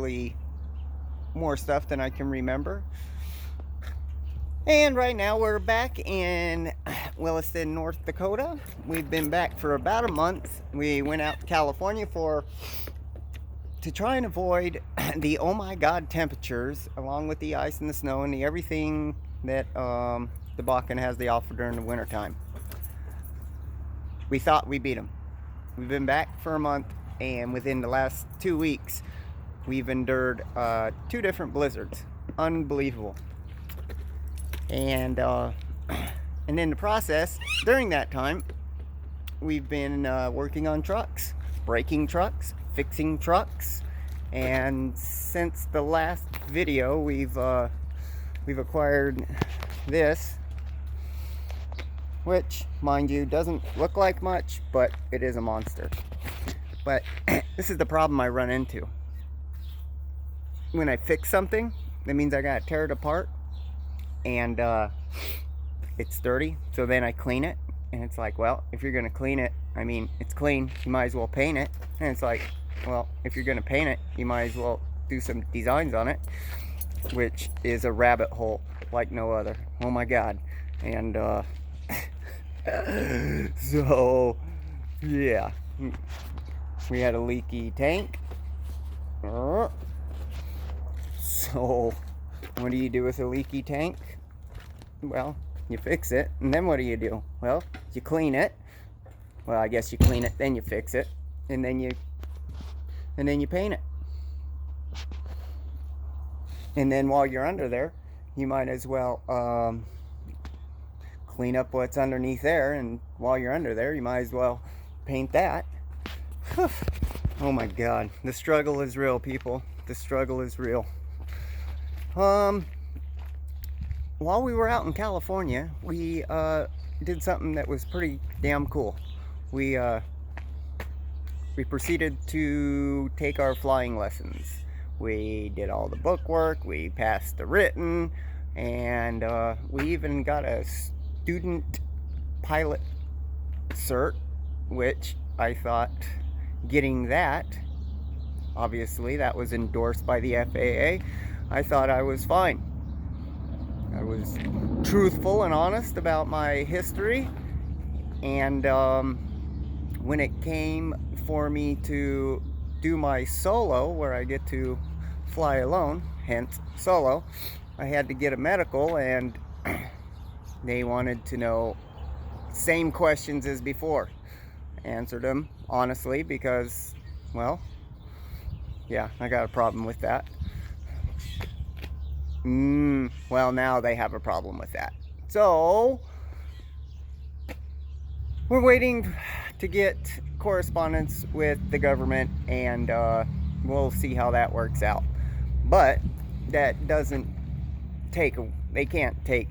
actually more stuff than I can remember. And right now we're back in Williston, North Dakota. We've been back for about a month. We went out to California to try and avoid the oh my god temperatures, along with the ice and the snow and the everything that the Bakken has to offer during the wintertime. We thought we beat them. We've been back for a month, and within the last 2 weeks we've endured 2 different blizzards. Unbelievable. And in the process, during that time, we've been working on trucks, breaking trucks, fixing trucks, and since the last video, we've acquired this, which, mind you, doesn't look like much, but it is a monster. But this is the problem I run into. When I fix something, that means I gotta tear it apart, and it's dirty, so then I clean it, and it's like, well, if you're gonna clean it, I mean, it's clean, you might as well paint it. And it's like, well, if you're gonna paint it, you might as well do some designs on it, which is a rabbit hole like no other. Oh my god. And so yeah, we had a leaky tank. So what do you do with a leaky tank? Well, you fix it, and then what do? Well, you clean it. Well, I guess you clean it, then you fix it, and then you paint it. And then while you're under there, you might as well clean up what's underneath there, and while you're under there, you might as well paint that. Oh my god, the struggle is real, people. The struggle is real. While we were out in California, we did something that was pretty damn cool. We proceeded to take our flying lessons. We did all the book work, we passed the written, and we even got a student pilot cert, which I thought getting that, obviously that was endorsed by the FAA, I thought I was fine. I was truthful and honest about my history, and when it came for me to do my solo, where I get to fly alone, hence solo, I had to get a medical, and they wanted to know same questions as before. Answered them honestly because, well, yeah, I got a problem with that. Well, now they have a problem with that. So we're waiting to get correspondence with the government, and we'll see how that works out. But that doesn't take, they can't take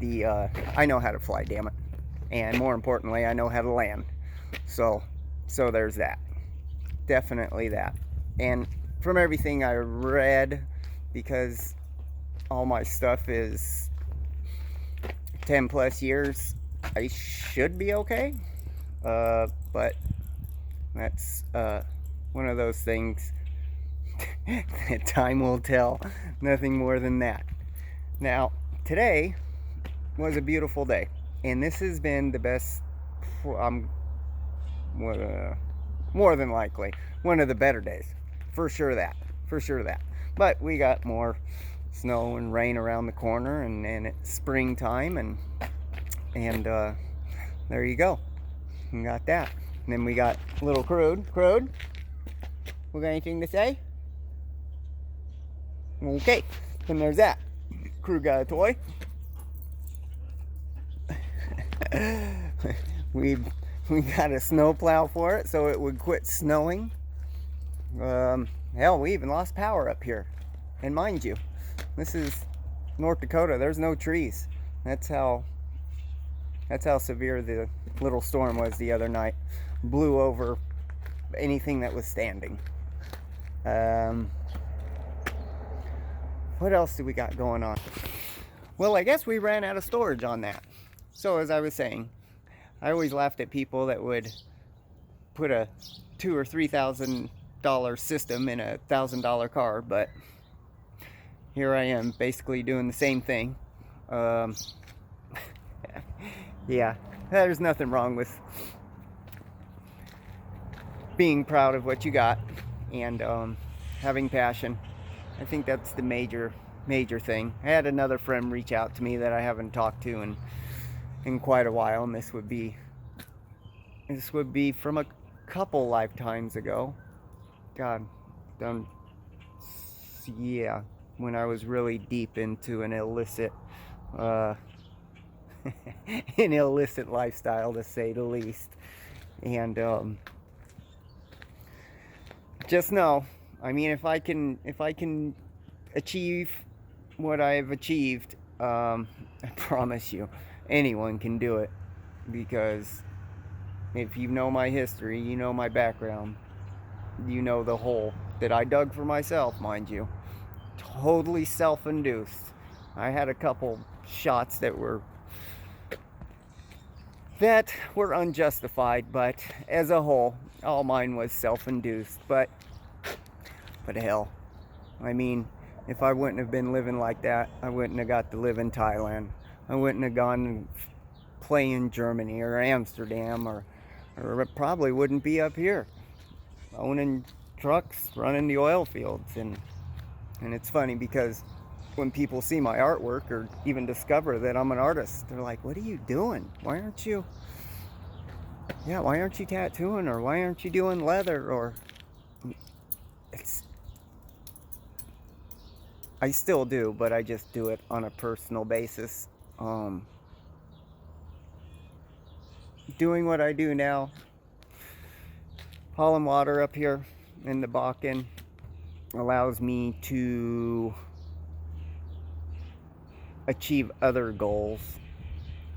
the, I know how to fly, damn it. And more importantly, I know how to land. So there's that. Definitely that. And from everything I read, because all my stuff is 10 plus years, I should be okay. But that's one of those things that time will tell. Nothing more than that. Now, today was a beautiful day, and this has been the best, more than likely one of the better days, for sure that. But we got more snow and rain around the corner, and it's springtime, and there you go. We got that. And then we got little Crude. We got anything to say? Okay, then there's that. Crude got a toy. we got a snowplow for it so it would quit snowing. Hell, we even lost power up here. And mind you, this is North Dakota. There's no trees. That's how severe the little storm was the other night. Blew over anything that was standing. What else do we got going on? Well, I guess we ran out of storage on that. So as I was saying, I always laughed at people that would put a 2,000 or 3,000 system in a $1,000 car, but here I am basically doing the same thing. Yeah, there's nothing wrong with being proud of what you got and having passion. I think that's the major thing. I had another friend reach out to me that I haven't talked to in quite a while, and this would be from a couple lifetimes ago. God, yeah, when I was really deep into an illicit an illicit lifestyle, to say the least. And just know, I mean, if I can achieve what I've achieved, I promise you, anyone can do it. Because if you know my history, you know my background, you know the hole that I dug for myself, mind you. Totally self-induced. I had a couple shots that were unjustified, but as a whole, all mine was self-induced. But hell, I mean, if I wouldn't have been living like that, I wouldn't have got to live in Thailand. I wouldn't have gone and play in Germany or Amsterdam, or it probably wouldn't be up here owning trucks, running the oil fields. And it's funny because when people see my artwork or even discover that I'm an artist, they're like, what are you doing? Why aren't you tattooing, or why aren't you doing leather? Or I still do, but I just do it on a personal basis. Doing what I do now, hauling water up here in the Bakken, allows me to achieve other goals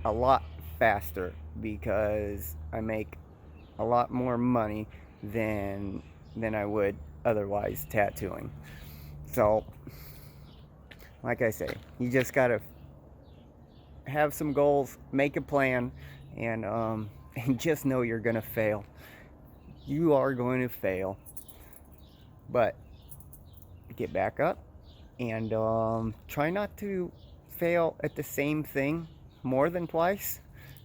a lot faster, because I make a lot more money than I would otherwise tattooing. So, like I say, you just gotta have some goals, make a plan, and just know you're gonna fail. You are going to fail, but get back up and try not to fail at the same thing more than twice,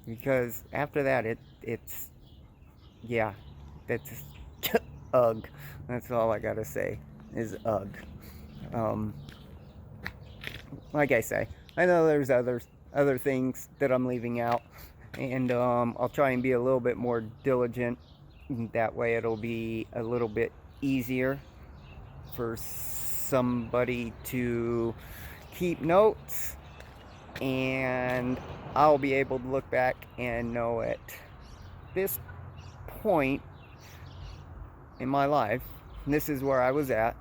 because after that it's that's ugh. That's all I gotta say is ugh. Like I say, I know there's other things that I'm leaving out, and I'll try and be a little bit more diligent. That way it'll be a little bit easier for somebody to keep notes, and I'll be able to look back and know at this point in my life, this is where I was at,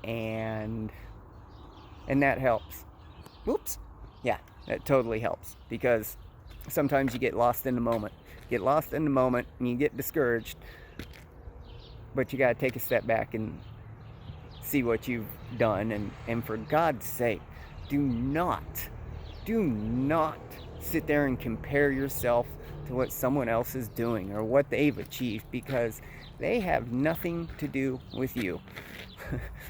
and that helps. Whoops. Yeah, that totally helps, because sometimes you get lost in the moment. And you get discouraged, but you got to take a step back and see what you've done. And for God's sake, do not sit there and compare yourself to what someone else is doing or what they've achieved, because they have nothing to do with you.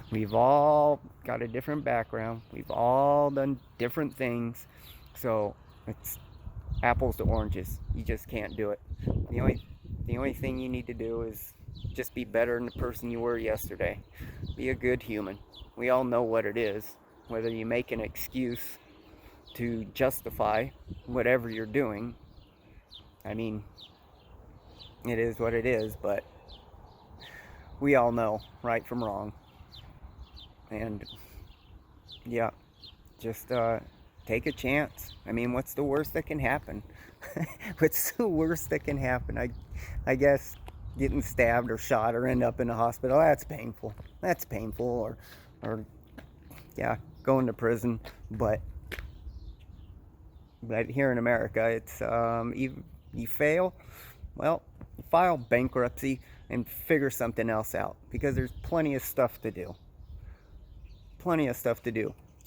We've all got a different background. We've all done different things. So it's apples to oranges. You just can't do it. The only thing you need to do is just be better than the person you were yesterday. Be a good human. We all know what it is. Whether you make an excuse to justify whatever you're doing, I mean, it is what it is, but we all know right from wrong. And yeah, just take a chance. I mean, what's the worst that can happen? What's the worst that can happen? I guess getting stabbed or shot or end up in a hospital. That's painful. Or yeah, going to prison. But here in America, it's you fail, well, file bankruptcy and figure something else out, because there's plenty of stuff to do.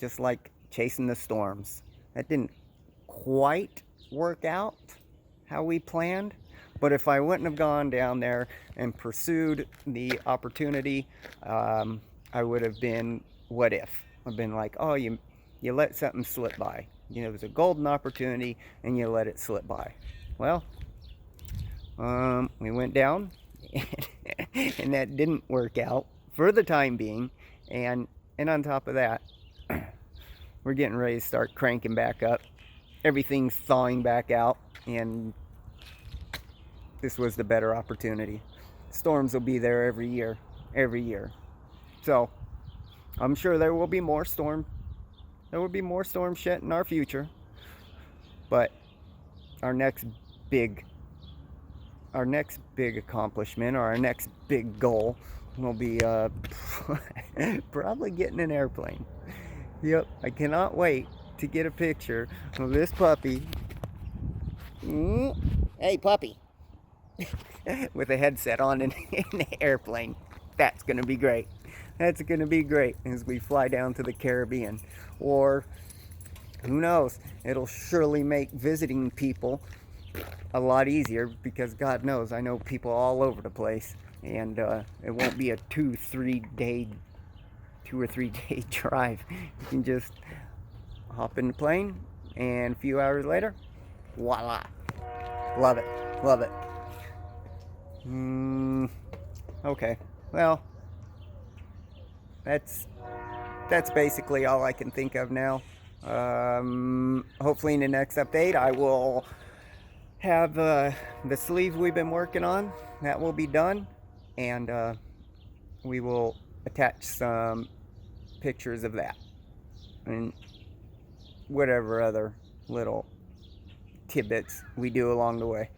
Just like chasing the storms. That didn't quite work out how we planned, But if I wouldn't have gone down there and pursued the opportunity, I would have been, what if? I've been like, oh, you let something slip by. You know, it was a golden opportunity and you let it slip by. Well, we went down and that didn't work out for the time being. And on top of that, we're getting ready to start cranking back up. Everything's thawing back out, and this was the better opportunity. Storms will be there every year. So I'm sure there will be more storm shit in our future. But our next big accomplishment, or our next big goal, will be probably getting an airplane. Yep, I cannot wait to get a picture of this puppy. Hey, puppy. With a headset on in the airplane. That's going to be great. That's going to be great as we fly down to the Caribbean. Or, who knows, it'll surely make visiting people a lot easier, because God knows I know people all over the place. And it won't be a 2 or 3 day drive. You can just hop in the plane, and a few hours later, voila. Love it. Okay, well, that's basically all I can think of now. Hopefully in the next update I will have the sleeve we've been working on. That will be done, and we will attach some pictures of that and whatever other little tidbits we do along the way.